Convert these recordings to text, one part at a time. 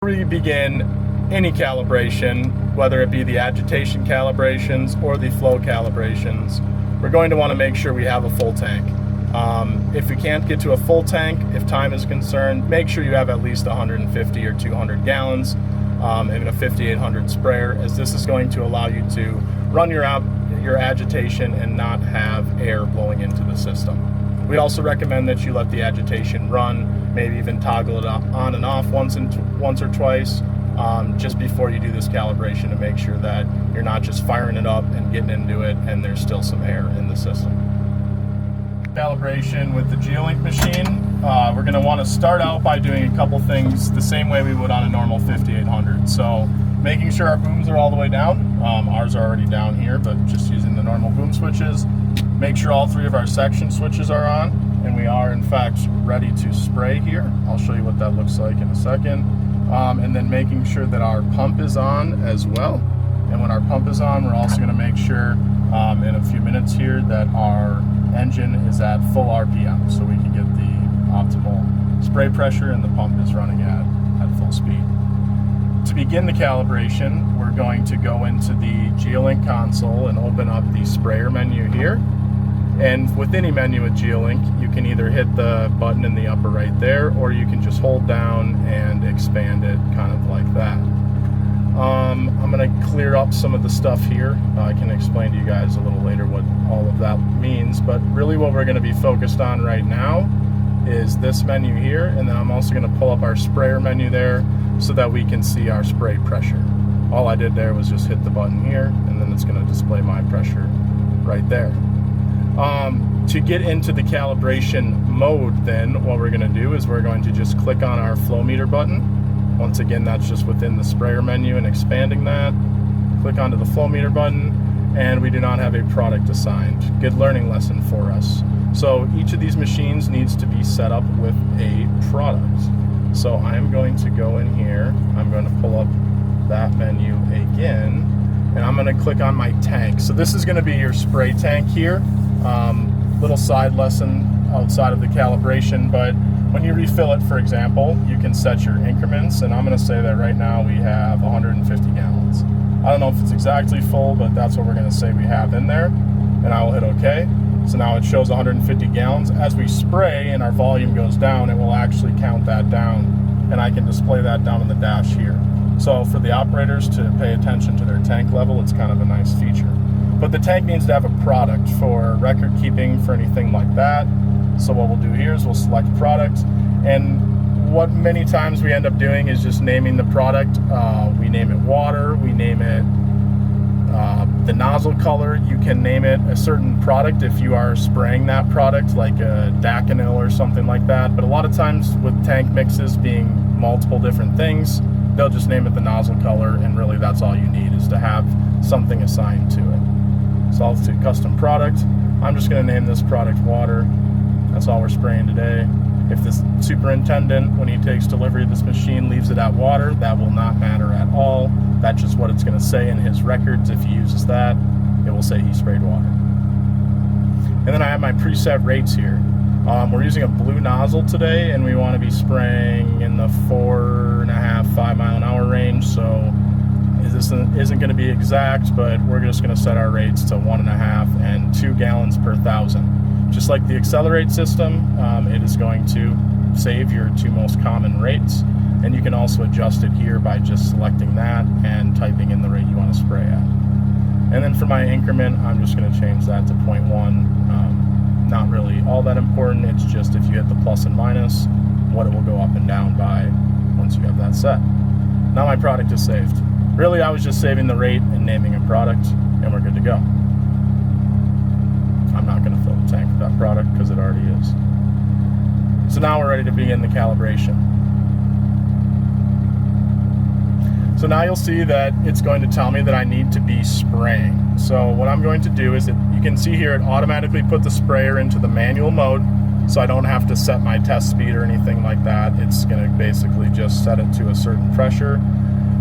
We begin any calibration, whether it be the agitation calibrations or the flow calibrations, we're going to want to make sure we have a full tank. If we can't get to a full tank, if time is concerned, make sure you have at least 150 or 200 gallons in a 5800 sprayer, as this is going to allow you to run your agitation and not have air blowing into the system. We also recommend that you let the agitation run, maybe even toggle it on and off once or twice just before you do this calibration, to make sure that you're not just firing it up and getting into it and there's still some air in the system. Calibration with the GeoLink machine, we're going to want to start out by doing a couple things the same way we would on a normal 5800. So making sure our booms are all the way down. Ours are already down here, but just using the normal boom switches. Make sure all three of our section switches are on, and we are in fact ready to spray here. I'll show you what that looks like in a second. And then making sure that our pump is on as well. And when our pump is on, we're also going to make sure in a few minutes here that our engine is at full RPM, so we can get the optimal spray pressure and the pump is running at full speed. To begin the calibration, we're going to go into the GeoLink console and open up the sprayer menu here. And with any menu with GeoLink, you can either hit the button in the upper right there, or you can just hold down and expand it kind of like that. I'm going to clear up some of the stuff here. I can explain to you guys a little later what all of that means, but really what we're going to be focused on right now is this menu here, and then I'm also going to pull up our sprayer menu there so that we can see our spray pressure. All I did there was just hit the button here, and then it's going to display my pressure right there. To get into the calibration mode, then what we're going to do is we're going to just click on our flow meter button. Once again, that's just within the sprayer menu, and expanding that, click onto the flow meter button, and we do not have a product assigned. Good learning lesson for us. So each of these machines needs to be set up with a product. So I'm going to go in here, I'm going to pull up that menu again, and I'm going to click on my tank. So this is going to be your spray tank here. Little side lesson outside of the calibration, but when you refill it, for example, you can set your increments, and I'm going to say that right now we have 150 gallons. I don't know if it's exactly full, but that's what we're going to say we have in there, and I will hit OK. So now it shows 150 gallons. As we spray and our volume goes down, it will actually count that down, and I can display that down in the dash here. So for the operators to pay attention to their tank level, it's kind of a nice feature. But the tank needs to have a product for record keeping, for anything like that. So what we'll do here is we'll select product, and what many times we end up doing is just naming the product. We name it water, we name it the nozzle color. You can name it a certain product if you are spraying that product, like a Daconil or something like that. But a lot of times with tank mixes being multiple different things, they'll just name it the nozzle color, and really that's all you need, is to have something assigned to it. So I'll do custom product. I'm just going to name this product water. That's all we're spraying today. If the superintendent, when he takes delivery of this machine, leaves it at water, that will not matter at all. That's just what it's going to say in his records. If he uses that, it will say he sprayed water. And then I have my preset rates here. We're using a blue nozzle today, and we want to be spraying in the 4.5, 5 mile an hour range. So this isn't going to be exact, but we're just going to set our rates to 1.5 and 2 gallons per 1,000. Just like the Accelerate system, it is going to save your two most common rates, and you can also adjust it here by just selecting that and typing in the rate you want to spray at. And then for my increment, I'm just going to change that to 0.1. Not really all that important, it's just if you hit the plus and minus, what it will go up and down by once you have that set. Now my product is saved. Really, I was just saving the rate and naming a product, and we're good to go. I'm not going to fill the tank with that product because it already is. So now we're ready to begin the calibration. So now you'll see that it's going to tell me that I need to be spraying. So what I'm going to do is, you can see here it automatically put the sprayer into the manual mode, so I don't have to set my test speed or anything like that. It's going to basically just set it to a certain pressure.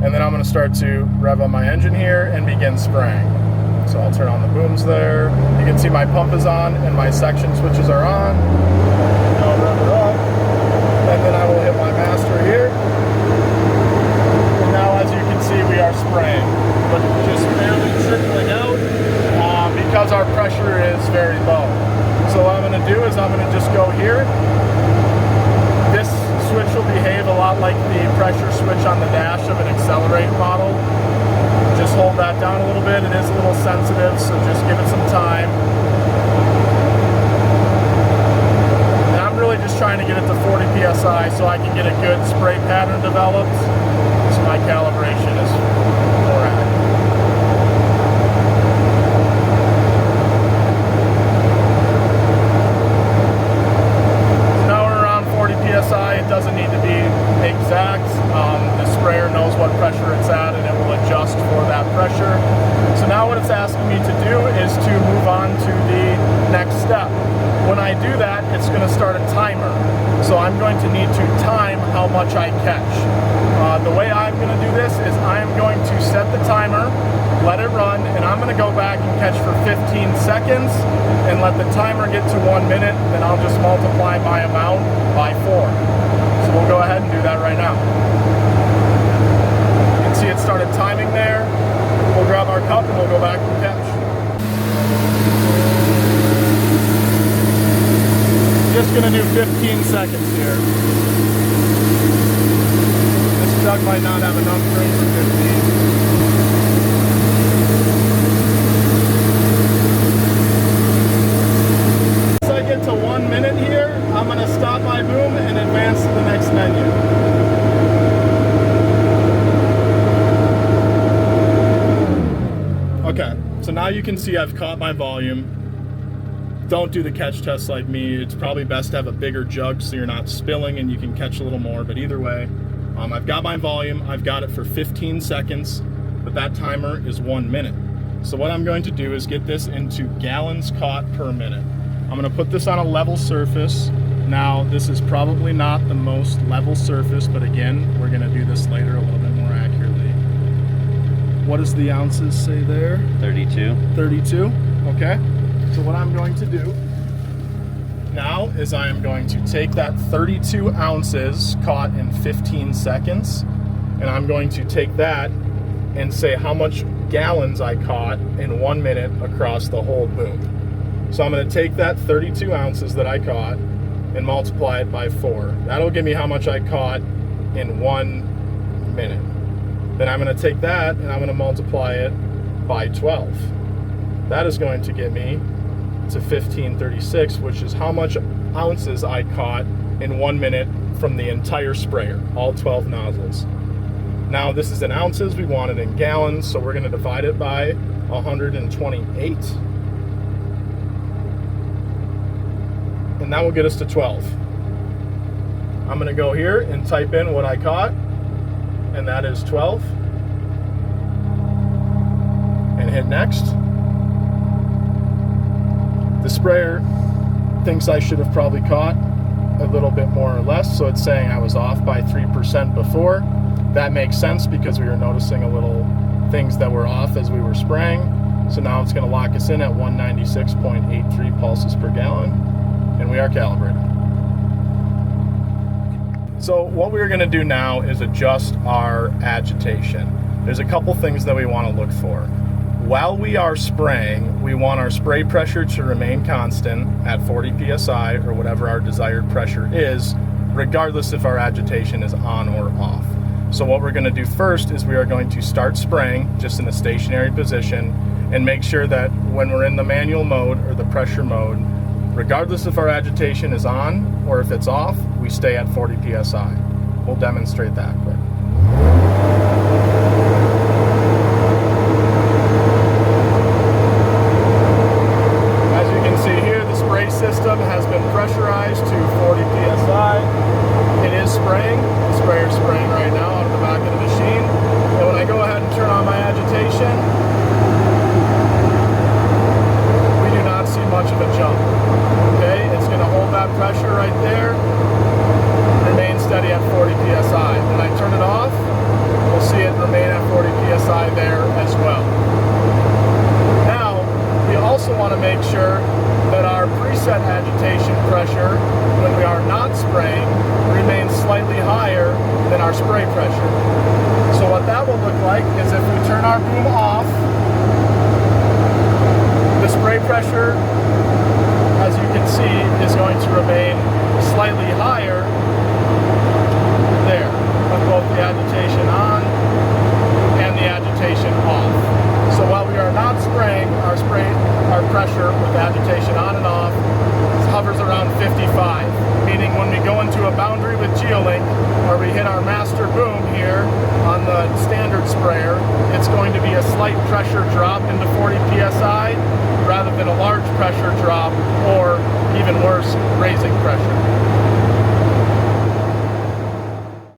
And then I'm going to start to rev up my engine here and begin spraying. So I'll turn on the booms there. You can see my pump is on and my section switches are on. I'll rev it up, and then I will hit my master here. spraying, but just barely trickling out because our pressure is very low. So what I'm going to do is I'm going to just go here. This switch will behave a lot like the pressure switch on the dash of an Calibrate model. Just hold that down a little bit. It is a little sensitive, so just give it some time. And I'm really just trying to get it to 40 psi so I can get a good spray pattern developed, so my calibration is more accurate. It doesn't need to be exact. The sprayer knows what pressure it's at and it will adjust for that pressure. So now what it's asking me to do is to move on to the next step. When I do that, it's going to start a timer. So I'm going to need to time how much I catch. The way I'm going to do this is I am going to set the timer, let it run, and I'm going to go back and catch for 15 seconds and let the timer get to 1 minute, then I'll just multiply my amount by 4. So we'll go ahead and do that right now. You can see it started timing there. We'll grab our cup and we'll go back and catch. Just going to do 15 seconds here. This jug might not have enough drink for 15. Get to 1 minute here, I'm going to stop my boom and advance to the next menu. Okay, so now you can see I've caught my volume. Don't do the catch test like me. It's probably best to have a bigger jug so you're not spilling and you can catch a little more, but either way, I've got my volume. I've got it for 15 seconds, but that timer is 1 minute. So what I'm going to do is get this into gallons caught per minute. I'm going to put this on a level surface. Now, this is probably not the most level surface, but again, we're going to do this later a little bit more accurately. What does the ounces say there? 32. 32, okay. So what I'm going to do now is I am going to take that 32 ounces caught in 15 seconds, and I'm going to take that and say how much gallons I caught in 1 minute across the whole boom. So I'm going to take that 32 ounces that I caught and multiply it by 4. That'll give me how much I caught in 1 minute. Then I'm going to take that and I'm going to multiply it by 12. That is going to get me to 1536, which is how much ounces I caught in 1 minute from the entire sprayer, all 12 nozzles. Now this is in ounces, we want it in gallons, so we're going to divide it by 128. And that will get us to 12. I'm going to go here and type in what I caught, and that is 12. And hit next. The sprayer thinks I should have probably caught a little bit more or less, so it's saying I was off by 3% before. That makes sense because we were noticing a little things that were off as we were spraying. So now it's going to lock us in at 196.83 pulses per gallon. And we are calibrated. So what we're going to do now is adjust our agitation. There's a couple things that we want to look for. While we are spraying, we want our spray pressure to remain constant at 40 psi or whatever our desired pressure is, regardless if our agitation is on or off. So what we're going to do first is we are going to start spraying just in a stationary position and make sure that when we're in the manual mode or the pressure mode, regardless if our agitation is on or if it's off, we stay at 40 psi. We'll demonstrate that quick. As you can see here, the spray system has been pressurized to 40 psi. It is spraying. The sprayer is spraying right now out of the back of the machine. And when I go ahead and turn on my agitation, we do not see much of a jump. Okay, it's going to hold that pressure right there, remain steady at 40 psi. When I turn it off, we'll see it remain at 40 psi there as well. Now, we also want to make sure that our preset agitation pressure, when we are not spraying, remains slightly higher than our spray pressure. So what that will look like is if we our boom off, the spray pressure, as you can see, is going to remain slightly higher there, with both the agitation on and the agitation off. So while we are not spraying, our pressure with agitation on and off hovers around 55, meaning when we go into a boundary with GeoLink, or we hit our master boom here on the standard sprayer, it's going to be a slight pressure drop into 40 psi rather than a large pressure drop, or even worse, raising pressure.